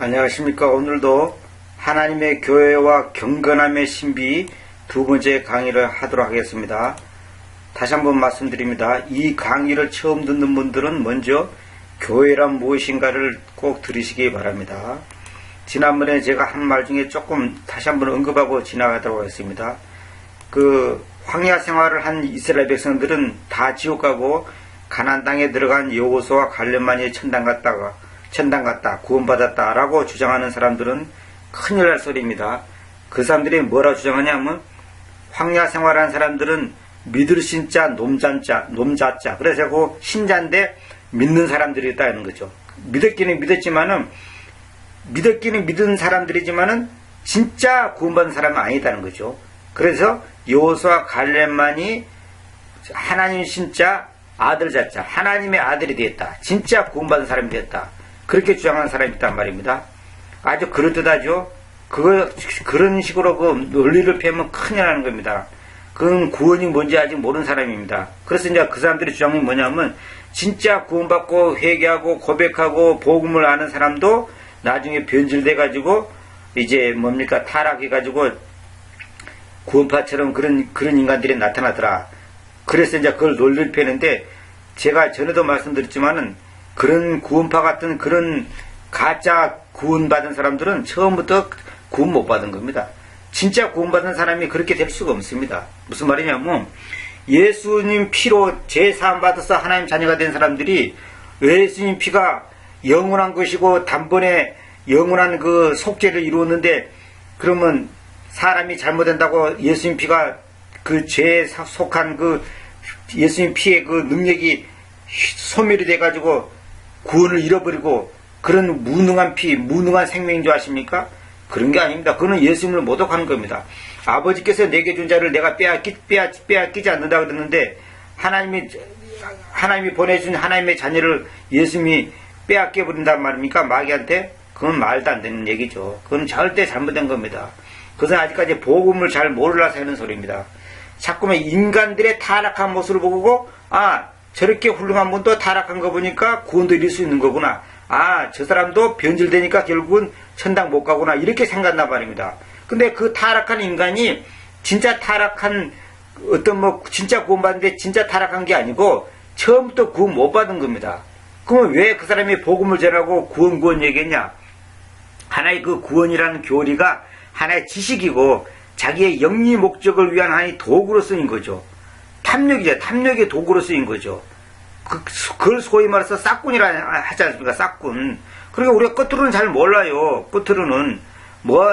안녕하십니까. 오늘도 하나님의 교회와 경건함의 신비 두 번째 강의를 하도록 하겠습니다. 다시 한번 말씀드립니다. 이 강의를 처음 듣는 분들은 먼저 교회란 무엇인가를 꼭 들으시기 바랍니다. 지난번에 제가 한 말 중에 조금 다시 한번 언급하고 지나가도록 하겠습니다. 황야 생활을 한 이스라엘 백성들은 다 지옥 가고 가나안 땅에 들어간 여호수아와 갈렙만이 천당 갔다 구원받았다 라고 주장하는 사람들은 큰일 날 소리입니다. 그 사람들이 뭐라고 주장하냐면 황야 생활한 사람들은 믿을 신자 놈자자 그래서 그 신자인데 믿는 사람들이 있다는 거죠. 믿었기는 믿은 사람들이지만은 진짜 구원받은 사람은 아니다는 거죠. 그래서 여호수아 갈렙만이 하나님 신자 아들 자자 하나님의 아들이 되었다. 진짜 구원받은 사람이 되었다. 그렇게 주장하는 사람이 있단 말입니다. 아주 그럴듯하죠. 그런 식으로 논리를 펴면 큰일 나는 겁니다. 그건 구원이 뭔지 아직 모르는 사람입니다. 그래서 이제 그 사람들의 주장이 뭐냐면 진짜 구원받고 회개하고 고백하고 복음을 아는 사람도 나중에 변질돼가지고 이제 타락해가지고 구원파처럼 그런 인간들이 나타나더라. 그래서 이제 그걸 논리를 펴는데 제가 전에도 말씀드렸지만은 그런 구원파 같은 그런 가짜 구원받은 사람들은 처음부터 구원 못 받은 겁니다. 진짜 구원받은 사람이 그렇게 될 수가 없습니다. 무슨 말이냐면 예수님 피로 죄사함 받아서 하나님 자녀가 된 사람들이 예수님 피가 영원한 것이고 단번에 영원한 그 속죄를 이루었는데 그러면 사람이 잘못된다고 예수님 피가 그 죄에 속한 그 예수님 피의 그 능력이 소멸이 돼가지고 구원을 잃어버리고 그런 무능한 무능한 생명인 줄 아십니까? 그런 게 아닙니다. 그거는 예수님을 모독하는 겁니다. 아버지께서 내게 준 자를 내가 빼앗기지 않는다 그러는데 하나님이 보내준 하나님의 자녀를 예수님이 빼앗겨 버린단 말입니까? 마귀한테? 그건 말도 안 되는 얘기죠. 그건 절대 잘못된 겁니다. 그것은 아직까지 복음을 잘 몰라서 하는 소리입니다. 자꾸만 인간들의 타락한 모습을 보고 저렇게 훌륭한 분도 타락한 거 보니까 구원도 이룰 수 있는 거구나. 저 사람도 변질되니까 결국은 천당 못 가구나. 이렇게 생각한단 말입니다. 근데 그 타락한 인간이 진짜 타락한 진짜 구원받는데 진짜 타락한 게 아니고 처음부터 구원 못 받은 겁니다. 그러면 왜 그 사람이 복음을 전하고 구원 얘기했냐? 하나의 그 구원이라는 교리가 하나의 지식이고 자기의 영리 목적을 위한 하나의 도구로 쓰인 거죠. 탐욕이죠. 탐욕의 도구로 쓰인 거죠. 그걸 소위 말해서 싹군이라 하지 않습니까? 싹군. 그러니까 우리가 끝으로는 잘 몰라요. 끝으로는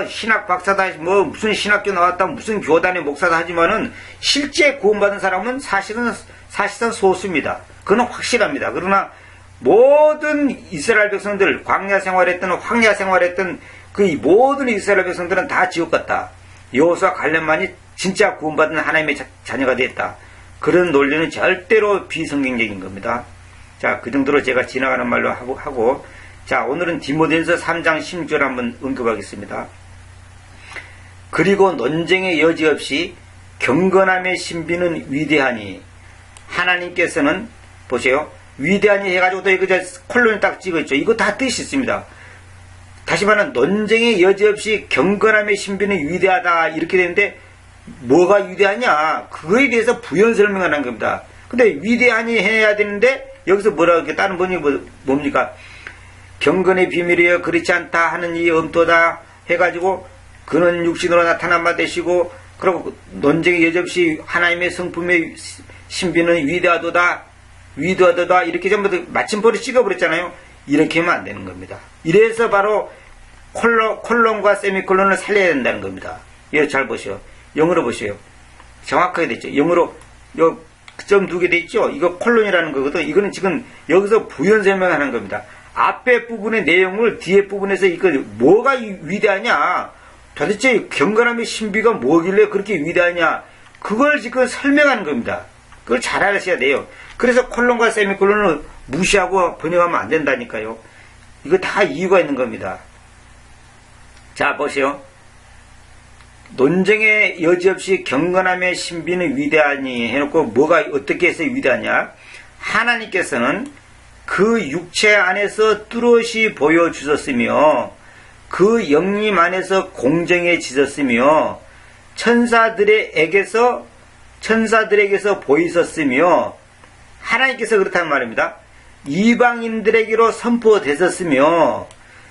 신학 박사다, 무슨 신학교 나왔다, 무슨 교단의 목사다 하지만은 실제 구원받은 사람은 사실은 소수입니다. 그건 확실합니다. 그러나 모든 이스라엘 백성들, 광야 생활했던, 황야 생활했던 그 모든 이스라엘 백성들은 다 지옥 갔다. 여호수아 갈렙만이 진짜 구원받은 하나님의 자녀가 됐다. 그런 논리는 절대로 비성경적인 겁니다. 자, 그 정도로 제가 지나가는 말로 하고 자, 오늘은 디모데전서 3장 16절 한번 언급하겠습니다. 그리고 논쟁의 여지 없이 경건함의 신비는 위대하니 하나님께서는 보세요. 위대하니 해가지고 또 이거 콜론에 딱 찍어있죠. 이거 다 뜻이 있습니다. 다시 말하면 논쟁의 여지 없이 경건함의 신비는 위대하다 이렇게 되는데 뭐가 위대하냐? 그거에 대해서 부연 설명하는 겁니다. 근데 위대하니 해야 되는데 여기서 뭐라고 이렇게 다른 번이 뭡니까? 경건의 비밀이여 그렇지 않다 하는 이 엄도다 해가지고 그는 육신으로 나타난 바 되시고 그리고 논쟁의 여지 없이 하나님의 성품의 신비는 위대하도다 이렇게 전부 마침표를 찍어버렸잖아요. 이렇게 하면 안 되는 겁니다. 이래서 바로 콜론과 세미콜론을 살려야 된다는 겁니다. 이거 잘 보시오. 영어로 보세요. 정확하게 됐죠. 영어로 점 두 개 돼 있죠. 이거 콜론이라는 거거든. 이거는 지금 여기서 부연 설명하는 겁니다. 앞에 부분의 내용을 뒤에 부분에서 이거 뭐가 위대하냐? 도대체 경건함의 신비가 뭐길래 그렇게 위대하냐? 그걸 지금 설명하는 겁니다. 그걸 잘 알으셔야 돼요. 그래서 콜론과 세미콜론을 무시하고 번역하면 안 된다니까요. 이거 다 이유가 있는 겁니다. 자, 보세요. 논쟁의 여지 없이 경건함의 신비는 위대하니 해놓고 뭐가 어떻게 해서 위대하냐? 하나님께서는 그 육체 안에서 뚜렷이 보여주셨으며 그 영림 안에서 공정해지셨으며 천사들에게서 보이셨으며 하나님께서 그렇다는 말입니다. 이방인들에게로 선포되셨으며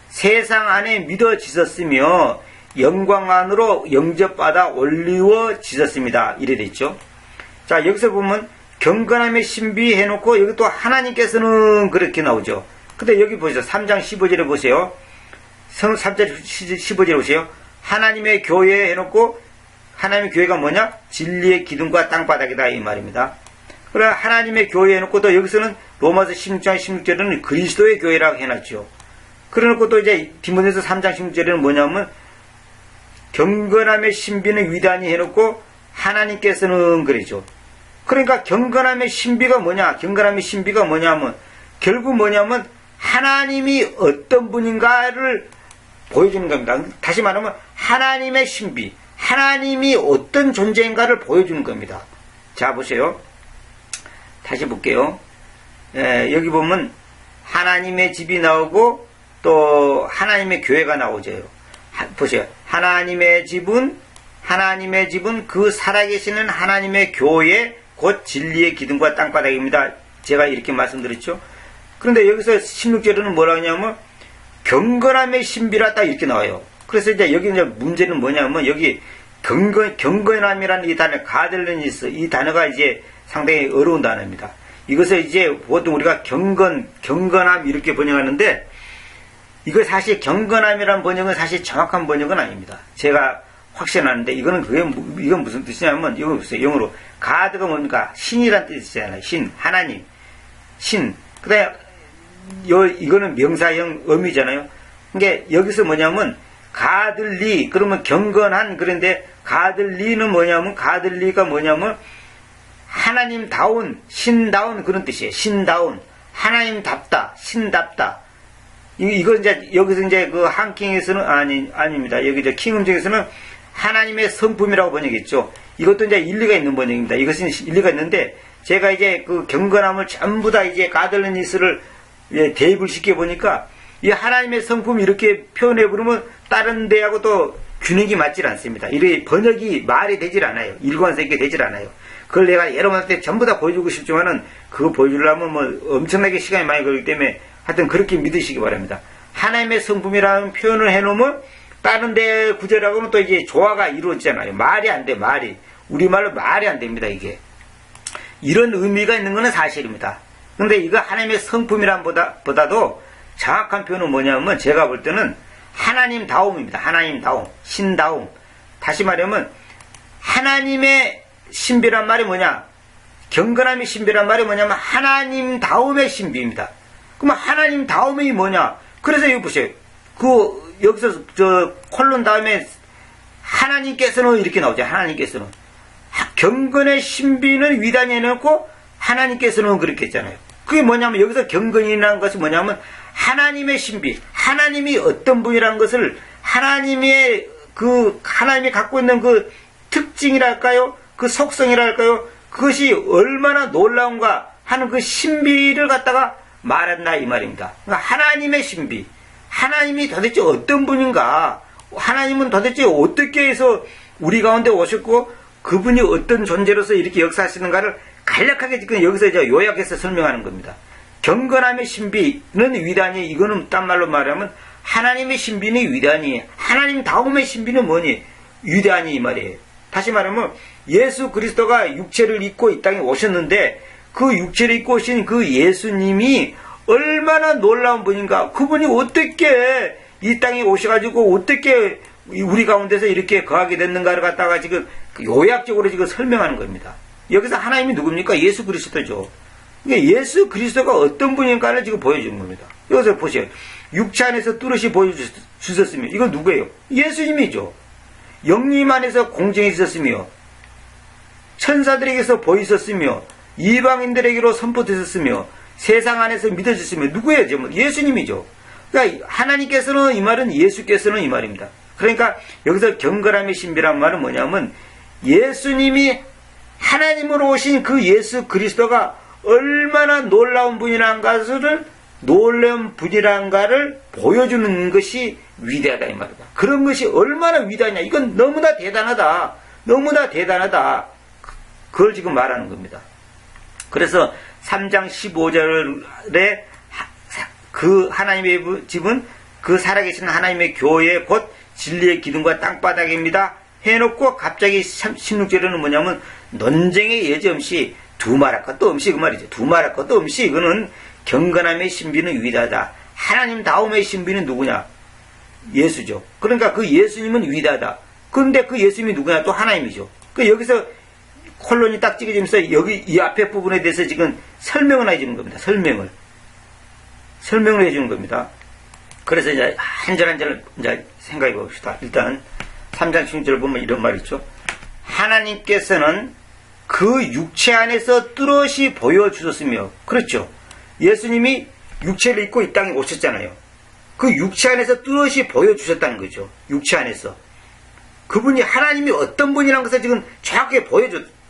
세상 안에 믿어지셨으며 영광 안으로 영접받아 올리워지셨습니다. 이래 됐죠. 자, 여기서 보면 경건함의 신비 해놓고 여기 또 하나님께서는 그렇게 나오죠. 근데 여기 보세요. 3장 15절에 보세요. 3장 15절에 보세요. 하나님의 교회 해놓고 하나님의 교회가 뭐냐? 진리의 기둥과 땅바닥이다 이 말입니다. 그래 하나님의 교회 해놓고 또 여기서는 로마서 16장 16절에는 그리스도의 교회라고 해놨죠. 그래놓고 또 이제 디모데서 3장 16절에는 뭐냐면 경건함의 신비는 위대하니 해놓고 하나님께서는 그러죠. 그러니까 경건함의 신비가 뭐냐? 경건함의 신비가 뭐냐면 결국 뭐냐면 하나님이 어떤 분인가를 보여주는 겁니다. 다시 말하면 하나님의 신비, 하나님이 어떤 존재인가를 보여주는 겁니다. 자 보세요. 다시 볼게요. 여기 보면 하나님의 집이 나오고 또 하나님의 교회가 나오죠. 보세요. 하나님의 집은 그 살아계시는 하나님의 교회 곧 진리의 기둥과 땅바닥입니다. 제가 이렇게 말씀드렸죠. 그런데 여기서 16절에는 뭐라 하냐면 경건함의 신비라 딱 이렇게 나와요. 그래서 이제 여기 이제 문제는 뭐냐면 여기 경건함이라는 이 단어 가델레니스 이 단어가 이제 상당히 어려운 단어입니다. 이것을 이제 보통 우리가 경건함 이렇게 번역하는데 이거 사실 경건함이라는 번역은 사실 정확한 번역은 아닙니다. 제가 확신하는데 이건 무슨 뜻이냐면 이거 보세요. 영어로 가드가 뭡니까? 신이란 뜻이잖아요. 신, 하나님, 신. 그다음에 이거는 명사형 어미잖아요. 그러니까 여기서 뭐냐면 가들리 그러면 경건한 그런데 가들리는 뭐냐면 가들리가 뭐냐면 하나님다운 신다운 그런 뜻이에요. 신다운 하나님답다 신답다. 이거 이제 여기서 이제 그 한킹에서는 아닙니다. 여기 이제 킹음정에서는 하나님의 성품이라고 번역했죠. 이것도 이제 일리가 있는 번역입니다. 이것은 일리가 있는데 제가 이제 그 경건함을 전부 다 이제 가들레니스를 대입을 시켜 보니까 이 하나님의 성품 이렇게 표현해 보면 다른 데하고 또 균형이 맞질 않습니다. 이래 번역이 말이 되질 않아요. 일관성 있게 되질 않아요. 그걸 내가 여러분한테 전부 다 보여주고 싶지만은 그거 보여주려면 뭐 엄청나게 시간이 많이 걸리기 때문에 하여튼 그렇게 믿으시기 바랍니다. 하나님의 성품이라는 표현을 해놓으면 다른 데 구절하고는 또 이제 조화가 이루어지잖아요. 말이 안 돼, 말이. 우리말로 말이 안 됩니다, 이게. 이런 의미가 있는 것은 사실입니다. 근데 이거 하나님의 성품이란 보다도 정확한 표현은 뭐냐면 제가 볼 때는 하나님다움입니다. 하나님다움, 신다움. 다시 말하면 하나님의 신비란 말이 뭐냐? 경건함의 신비란 말이 뭐냐면 하나님다움의 신비입니다. 그러면 하나님다움이 뭐냐? 그래서 여기 보세요. 여기서 콜론 다음에 하나님께서는 이렇게 나오죠. 하나님께서는 경건의 신비는 위단히 해놓고 하나님께서는 그렇게 했잖아요. 그게 뭐냐면 여기서 경건이라는 것이 뭐냐면 하나님의 신비, 하나님이 어떤 분이라는 것을 하나님이 갖고 있는 그 특징이랄까요? 그 속성이랄까요? 그것이 얼마나 놀라운가 하는 그 신비를 갖다가 말한다 이 말입니다. 그러니까 하나님의 신비, 하나님이 도대체 어떤 분인가, 하나님은 도대체 어떻게 해서 우리 가운데 오셨고 그분이 어떤 존재로서 이렇게 역사하시는가를 간략하게 지금 여기서 이제 요약해서 설명하는 겁니다. 경건함의 신비는 위대하니 이거는 딴 말로 말하면 하나님의 신비는 위대하니 하나님다움의 신비는 뭐니? 위대하니 이 말이에요. 다시 말하면 예수 그리스도가 육체를 입고 이 땅에 오셨는데 그 육체를 입고 오신 그 예수님이 얼마나 놀라운 분인가. 그분이 어떻게 이 땅에 오셔가지고 어떻게 우리 가운데서 이렇게 거하게 됐는가를 갖다가 지금 요약적으로 지금 설명하는 겁니다. 여기서 하나님이 누굽니까? 예수 그리스도죠. 그러니까 예수 그리스도가 어떤 분인가를 지금 보여주는 겁니다. 여기서 보세요. 육체 안에서 뚜렷이 보여주셨으며 이건 누구예요? 예수님이죠. 영림 안에서 공정해지셨으며 천사들에게서 보이셨으며 이방인들에게로 선포되셨으며 세상 안에서 믿어졌으며 누구예요? 예수님이죠. 그러니까 하나님께서는 이 말은 예수께서는 이 말입니다. 그러니까 여기서 경건함의 신비란 말은 뭐냐면 예수님이 하나님으로 오신 그 예수 그리스도가 얼마나 놀라운 분이라는 것을 놀라운 분이란가를 보여주는 것이 위대하다 이 말이다. 그런 것이 얼마나 위대하냐. 이건 너무나 대단하다. 너무나 대단하다. 그걸 지금 말하는 겁니다. 그래서 3장 15절에 그 하나님의 집은 그 살아계신 하나님의 교회 곧 진리의 기둥과 땅바닥입니다. 해놓고 갑자기 16절에는 뭐냐면 논쟁의 여지 없이 두말할 것도 없이 그 말이죠. 두말할 것도 없이 이거는 경건함의 신비는 위대하다. 하나님 다음의 신비는 누구냐? 예수죠. 그러니까 그 예수님은 위대하다. 그런데 그 예수님이 누구냐? 또 하나님이죠. 그 여기서 콜론이 딱 찍어지면서 여기 이 앞에 부분에 대해서 지금 설명을 해주는 겁니다. 설명을 해주는 겁니다. 그래서 이제 한 절 한 절 이제 생각해 봅시다. 일단 3장 16절 보면 이런 말이 있죠. 하나님께서는 그 육체 안에서 뚜렷이 보여주셨으며, 그렇죠. 예수님이 육체를 입고 이 땅에 오셨잖아요. 그 육체 안에서 뚜렷이 보여주셨다는 거죠. 육체 안에서. 그분이 하나님이 어떤 분이라는 것을 지금 정확하게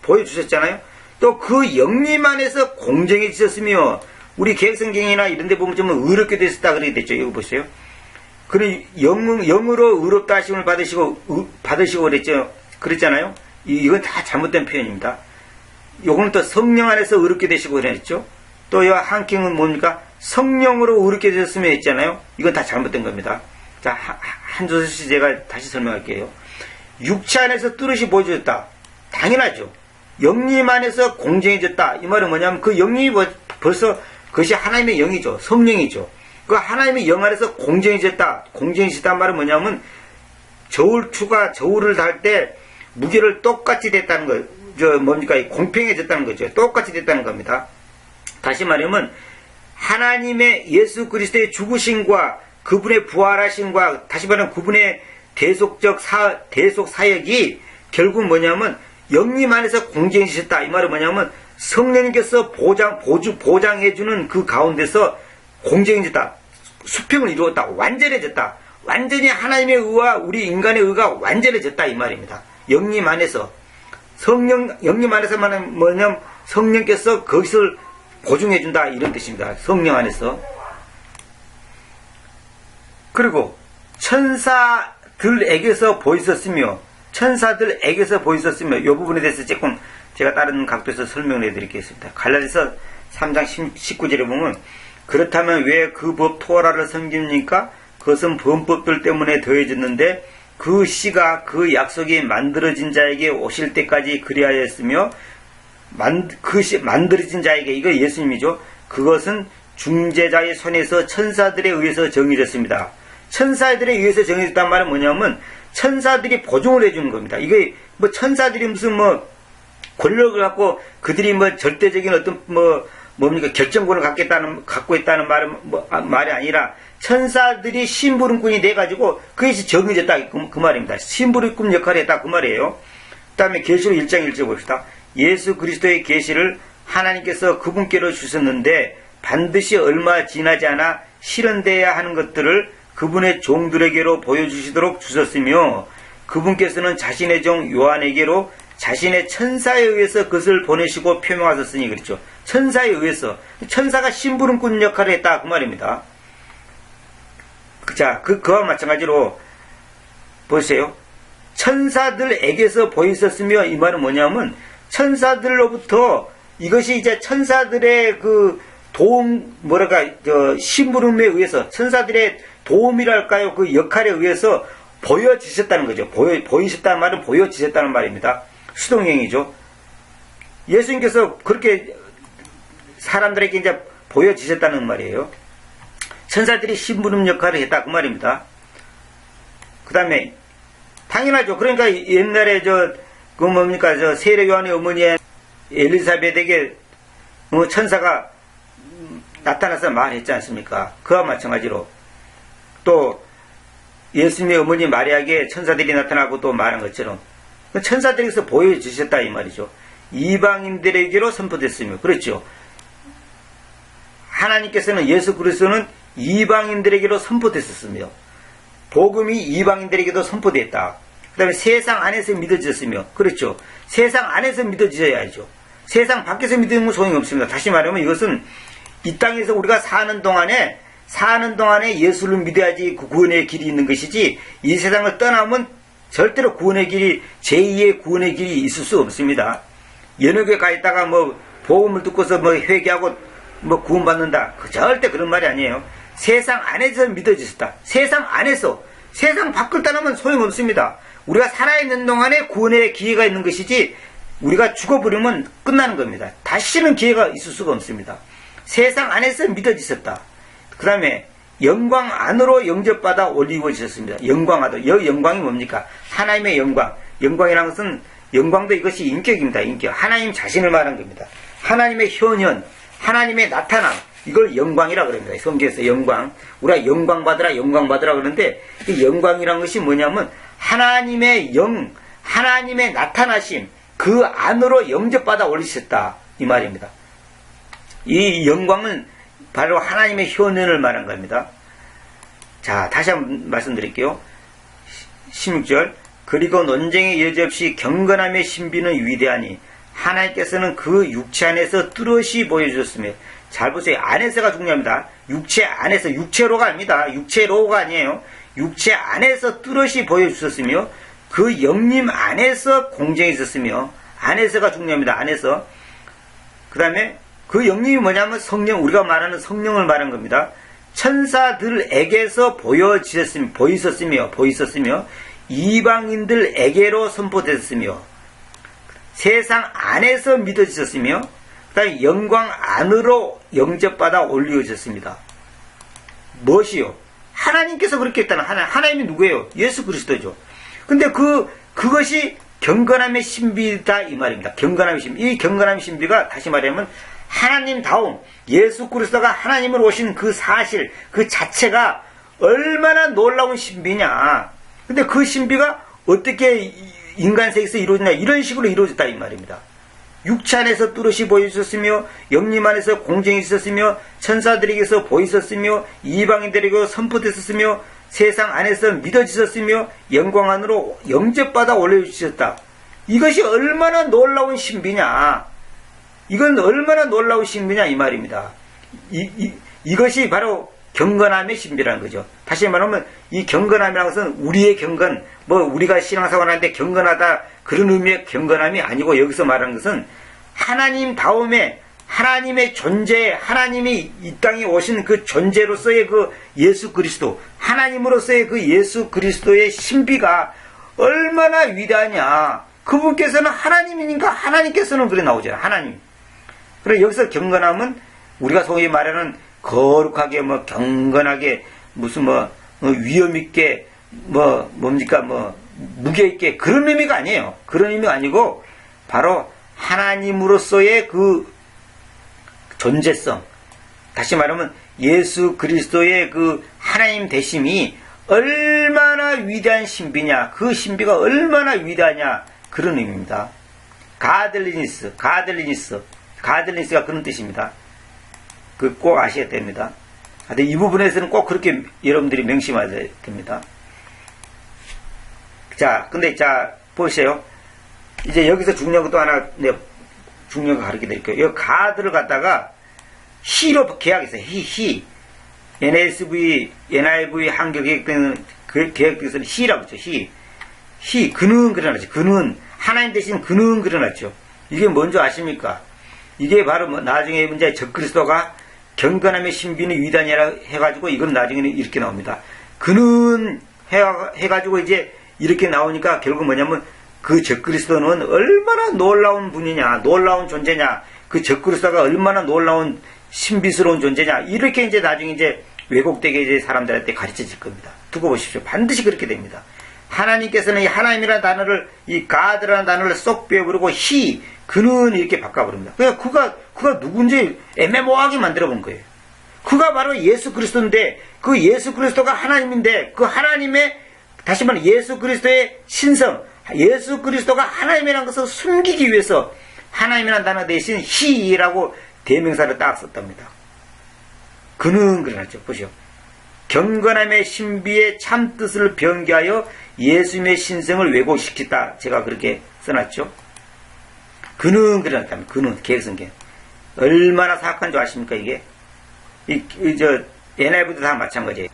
보여주셨잖아요. 또 그 영림 안에서 공정해지셨으며, 우리 개혁성경이나 이런 데 보면 좀 의롭게 되셨다 그렇게 됐죠. 이거 보세요. 그래, 영으로 의롭다 하심을 받으시고 그랬죠. 그랬잖아요. 이건 다 잘못된 표현입니다. 요거는 또 성령 안에서 의롭게 되시고 그랬죠. 또 이 한경은 뭡니까? 성령으로 의롭게 되셨으면 했잖아요. 이건 다 잘못된 겁니다. 자, 한 조씩 제가 다시 설명할게요. 육체 안에서 뚜렷이 보여줬다. 당연하죠. 영림 안에서 공정해졌다. 이 말은 뭐냐면 그 영림이 벌써 그것이 하나님의 영이죠. 성령이죠. 그 하나님의 영 안에서 공정해졌다. 공정해졌다는 말은 뭐냐면 저울추가 저울을 달 때 무게를 똑같이 됐다는 거, 뭡니까? 공평해졌다는 거죠. 똑같이 됐다는 겁니다. 다시 말하면 하나님의 예수 그리스도의 죽으심과 그분의 부활하심과 다시 말하면 그분의 대속 사역이 결국 뭐냐면 영림 안에서 공정해지셨다. 이 말은 뭐냐면 성령님께서 보장해주는 그 가운데서 공정해졌다. 수평을 이루었다. 완전해졌다. 완전히 하나님의 의와 우리 인간의 의가 완전해졌다. 이 말입니다. 영림 안에서. 영림 안에서만 뭐냐면 성령께서 그것을 보증해준다. 이런 뜻입니다. 성령 안에서. 그리고 천사들에게서 보이셨으며 이 부분에 대해서 조금 제가 다른 각도에서 설명을 해드리겠습니다. 갈라디아서 3장 19절에 보면 그렇다면 왜 그 법 토라를 섬깁니까? 그것은 범법들 때문에 더해졌는데 그 씨가 그 약속이 만들어진 자에게 오실 때까지 그리하였으며 만들어진 자에게, 이거 예수님이죠. 그것은 중재자의 손에서 천사들에 의해서 정해졌습니다. 천사들에 의해서 정해졌단 말은 뭐냐면 천사들이 보증을 해주는 겁니다. 이게 뭐 천사들이 무슨 뭐 권력을 갖고 그들이 뭐 절대적인 어떤 뭡니까 결정권을 갖고 있다는 말이 아니라 천사들이 심부름꾼이 돼가지고 그것이 정해졌다 그 말입니다. 심부름꾼 역할을 했다 그 말이에요. 그 다음에 계시록 1장 1절 봅시다. 예수 그리스도의 계시를 하나님께서 그분께로 주셨는데 반드시 얼마 지나지 않아 실현되어야 하는 것들을 그분의 종들에게로 보여주시도록 주셨으며 그분께서는 자신의 종 요한에게로 자신의 천사에 의해서 그것을 보내시고 표명하셨으니 그렇죠. 천사에 의해서. 천사가 심부름꾼 역할을 했다 그 말입니다. 자, 그와 마찬가지로 보세요. 천사들에게서 보이셨으며 이 말은 뭐냐면 천사들로부터 이것이 이제 천사들의 그 도움 심부름에 의해서 천사들의 도움이랄까요? 그 역할에 의해서 보여지셨다는 거죠. 보이셨다는 말은 보여지셨다는 말입니다. 수동형이죠. 예수님께서 그렇게 사람들에게 이제 보여지셨다는 말이에요. 천사들이 심부름 역할을 했다 그 말입니다. 그 다음에 당연하죠. 그러니까 옛날에 세례 요한의 어머니의 엘리사벳에게 천사가 나타나서 말했지 않습니까? 그와 마찬가지로 또 예수님의 어머니 마리아에게 천사들이 나타나고 또 말한 것처럼 천사들에게서 보여주셨다 이 말이죠. 이방인들에게로 선포됐으며 그렇죠. 하나님께서는 예수 그리스도는 이방인들에게로 선포됐었으며 복음이 이방인들에게도 선포됐다. 그 다음에 세상 안에서 믿어졌으며 그렇죠. 세상 안에서 믿어져야죠. 세상 밖에서 믿으면 소용이 없습니다. 다시 말하면 이것은 이 땅에서 우리가 사는 동안에 예수를 믿어야지 그 구원의 길이 있는 것이지, 이 세상을 떠나면 절대로 구원의 길이, 제2의 구원의 길이 있을 수 없습니다. 연옥에 가 있다가 뭐 복음을 듣고서 뭐 회개하고 뭐 구원받는다, 절대 그런 말이 아니에요. 세상 안에서 믿어지셨다. 세상 안에서, 세상 밖을 떠나면 소용없습니다. 우리가 살아있는 동안에 구원의 기회가 있는 것이지, 우리가 죽어버리면 끝나는 겁니다. 다시는 기회가 있을 수가 없습니다. 세상 안에서 믿어지셨다. 그 다음에 영광 안으로 영접받아 올리워지셨습니다. 영광 안으로. 여 영광이 뭡니까? 하나님의 영광. 영광이라는 것은, 영광도 이것이 인격입니다. 인격. 하나님 자신을 말하는 겁니다. 하나님의 현현, 하나님의 나타남, 이걸 영광이라 그럽니다. 성경에서 영광. 우리가 영광 받으라 그러는데, 이 영광이라는 것이 뭐냐면 하나님의 영, 하나님의 나타나심, 그 안으로 영접받아 올리셨다, 이 말입니다. 이 영광은 바로 하나님의 현현을 말한 겁니다. 자, 다시 한번 말씀드릴게요. 16절. 그리고 논쟁의 여지없이 경건함의 신비는 위대하니 하나님께서는 그 육체 안에서 뚜렷이 보여주셨으며. 잘 보세요. 안에서가 중요합니다. 육체 안에서, 육체로가 아닙니다. 육체로가 아니에요. 육체 안에서 뚜렷이 보여주셨으며 그 영님 안에서 공정이 있었으며. 안에서가 중요합니다. 안에서. 그 다음에 그 영님이 뭐냐면 성령, 우리가 말하는 성령을 말한 겁니다. 천사들에게서 보이셨으며 이방인들에게로 선포됐으며 세상 안에서 믿어지셨으며 그 다음에 영광 안으로 영접받아 올리어졌습니다. 무엇이요? 하나님께서 그렇게 했다는, 하나님이 누구예요? 예수 그리스도죠. 근데 그것이 경건함의 신비다, 이 말입니다. 경건함의 신비. 이 경건함의 신비가 다시 말하면 하나님다움, 예수 그리스도가 하나님으로 오신 그 사실, 그 자체가 얼마나 놀라운 신비냐. 근데 그 신비가 어떻게 인간 세계에서 이루어지냐, 이런 식으로 이루어졌다, 이 말입니다. 육체 안에서 뚜렷이 보여주셨으며 영님 안에서 공정이 있었으며 천사들에게서 보이셨으며 이방인들에게 선포됐었으며 세상 안에서 믿어지셨으며 영광 안으로 영접받아 올려주셨다. 이것이 얼마나 놀라운 신비냐. 이건 얼마나 놀라운 신비냐, 이 말입니다. 이것이 바로 경건함의 신비라는 거죠. 다시 말하면 이 경건함이라는 것은 우리의 경건, 뭐 우리가 신앙생활 하는데 경건하다, 그런 의미의 경건함이 아니고, 여기서 말하는 것은 하나님다움에, 하나님의 존재, 하나님이 이 땅에 오신 그 존재로서의 그 예수 그리스도, 하나님으로서의 그 예수 그리스도의 신비가 얼마나 위대하냐. 그분께서는 하나님이니까 하나님께서는 그래 나오잖아요. 하나님. 그래, 여기서 경건함은 우리가 소위 말하는 거룩하게, 뭐 경건하게, 무슨 위험있게, 뭡니까, 무게있게, 그런 의미가 아니에요. 그런 의미가 아니고 바로 하나님으로서의 그 존재성, 다시 말하면 예수 그리스도의 그 하나님 되심이 얼마나 위대한 신비냐, 그 신비가 얼마나 위대하냐, 그런 의미입니다. 가들리니스가 그런 뜻입니다. 그 꼭 아셔야 됩니다. 근데 이 부분에서는 꼭 그렇게 여러분들이 명심하셔야 됩니다. 자, 근데 보세요. 이제 여기서 중요한 것도 하나, 중요한 거 가르쳐 드릴게요. 이 가드를 갖다가 히로 계약했어요. NIV 한글 계획에서는 히라고 했죠. 그는 그려놨죠. 그는, 하나님 대신 그는 그려놨죠. 이게 뭔지 아십니까? 이게 바로 나중에 이제 적그리스도가 경건함의 신비는 위대하니라 해가지고, 이건 나중에는 이렇게 나옵니다. 그는 해가지고 이제 이렇게 나오니까 결국 뭐냐면 그 적그리스도는 얼마나 놀라운 분이냐, 놀라운 존재냐, 그 적그리스도가 얼마나 놀라운 신비스러운 존재냐, 이렇게 이제 나중에 이제 왜곡되게 이제 사람들한테 가르쳐질 겁니다. 두고 보십시오. 반드시 그렇게 됩니다. 하나님께서는 이 하나님이라는 단어를, 이 God라는 단어를 쏙 빼어버리고 그는 이렇게 바꿔버립니다. 그러니까 그가 누군지 애매모호하게 만들어본 거예요. 그가 바로 예수 그리스도인데, 그 예수 그리스도가 하나님인데, 그 하나님의, 다시 말해 예수 그리스도의 신성, 예수 그리스도가 하나님이라는 것을 숨기기 위해서 하나님이라는 단어 대신 히라고 대명사를 딱 썼답니다. 그는 그래놨죠. 보시오. 경건함의 신비의 참뜻을 변개하여 예수님의 신성을 왜곡시켰다. 제가 그렇게 써놨죠. 그는 그래놨답니다. 그는 계획성경. 얼마나 사악한 줄 아십니까, 이게? NIV도 다 마찬가지예요.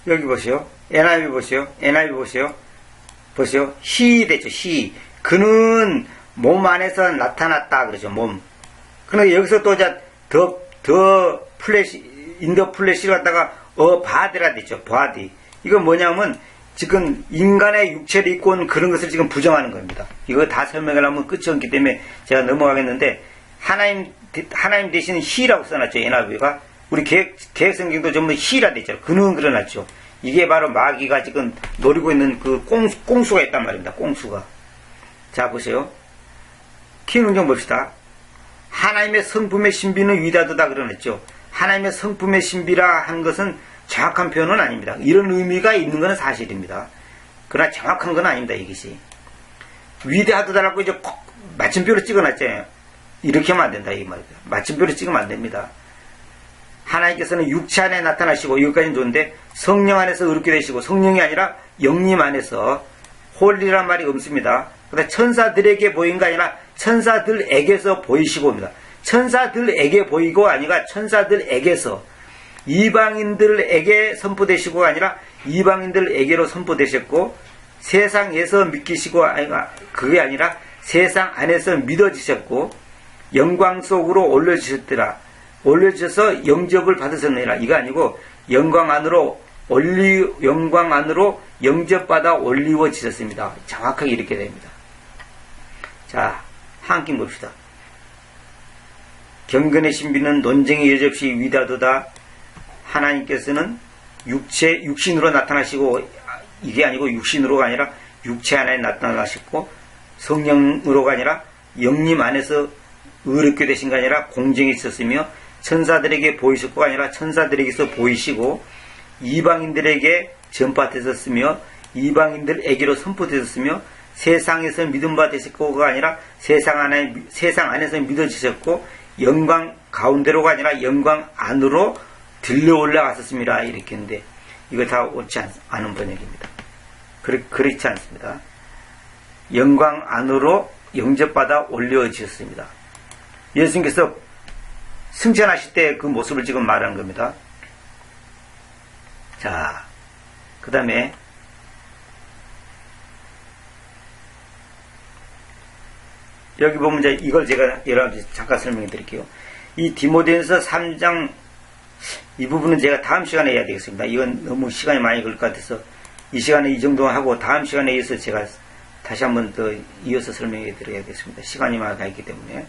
여기 보세요. NIV 보세요. NIV 보세요. 보세요. he 됐죠. he. 그는 몸 안에서 나타났다. 그러죠. 몸. 그러나 여기서 또 더 플래시, 인더 플래시로 갖다가 바디라 됐죠. 바디. 이건 뭐냐면 지금 인간의 육체를 입고 온 그런 것을 지금 부정하는 겁니다. 이거 다 설명을 하면 끝이 없기 때문에 제가 넘어가겠는데 하나님 대신 he라고 써놨죠. NIV가. 우리 개혁성경도 전부 he라 됐죠. 그는 그려놨죠. 이게 바로 마귀가 지금 노리고 있는 그 꽁수가 있단 말입니다. 꽁수가. 자, 보세요. 킹은 좀 봅시다. 하나님의 성품의 신비는 위대하다 그러냈죠. 하나님의 성품의 신비라 한 것은 정확한 표현은 아닙니다. 이런 의미가 있는 것은 사실입니다. 그러나 정확한 건 아닙니다. 이것이. 위대하다라고 이제 꼭 마침표를 찍어놨잖아요. 이렇게 하면 안 된다. 이 말이죠. 마침표를 찍으면 안 됩니다. 하나님께서는 육체 안에 나타나시고, 여기까지는 좋은데, 성령 안에서 의롭게 되시고, 성령이 아니라 영님 안에서, 홀리란 말이 없습니다. 그다음 천사들에게 보인 거 아니라 천사들에게서 보이시고 옵니다. 천사들에게 보이고 아니라 천사들에게서, 이방인들에게 선포되시고 아니라 이방인들에게로 선포되셨고, 세상에서 믿기시고 그게 아니라 세상 안에서 믿어지셨고, 영광 속으로 올려주셔서 영접을 받으셨느니라. 이거 아니고 영광 안으로 영접받아 올리워지셨습니다. 정확하게 이렇게 됩니다. 자, 한낌 봅시다. 경건의 신비는 논쟁의 여지없이 위대하도다. 하나님께서는 육신으로 나타나시고, 이게 아니고 육신으로가 아니라 육체 안에 나타나셨고, 성령으로가 아니라 영님 안에서 의롭게 되신 게 아니라 공정이 있었으며, 천사들에게 보이셨고가 아니라 천사들에게서 보이시고, 이방인들에게 전파되셨으며, 이방인들에게로 선포되셨으며, 세상에서 믿음 받으셨고가 아니라 세상 안에서 믿어지셨고, 영광 가운데로가 아니라 영광 안으로 들려 올라갔었습니다. 이렇게 했는데, 이거 다 옳지 않은 번역입니다. 그렇지 않습니다. 영광 안으로 영접받아 올려지셨습니다. 예수님께서 승천하실 때 그 모습을 지금 말하는 겁니다. 자, 그 다음에 여기 보면 이제 이걸 제가 여러분께 잠깐 설명해 드릴게요. 이 디모데전서 3장 이 부분은 제가 다음 시간에 해야 되겠습니다. 이건 너무 시간이 많이 걸릴 것 같아서 이 시간에 이 정도 하고 다음 시간에 이어서 제가 다시 한번 더 이어서 설명해 드려야겠습니다. 시간이 많이 가 있기 때문에.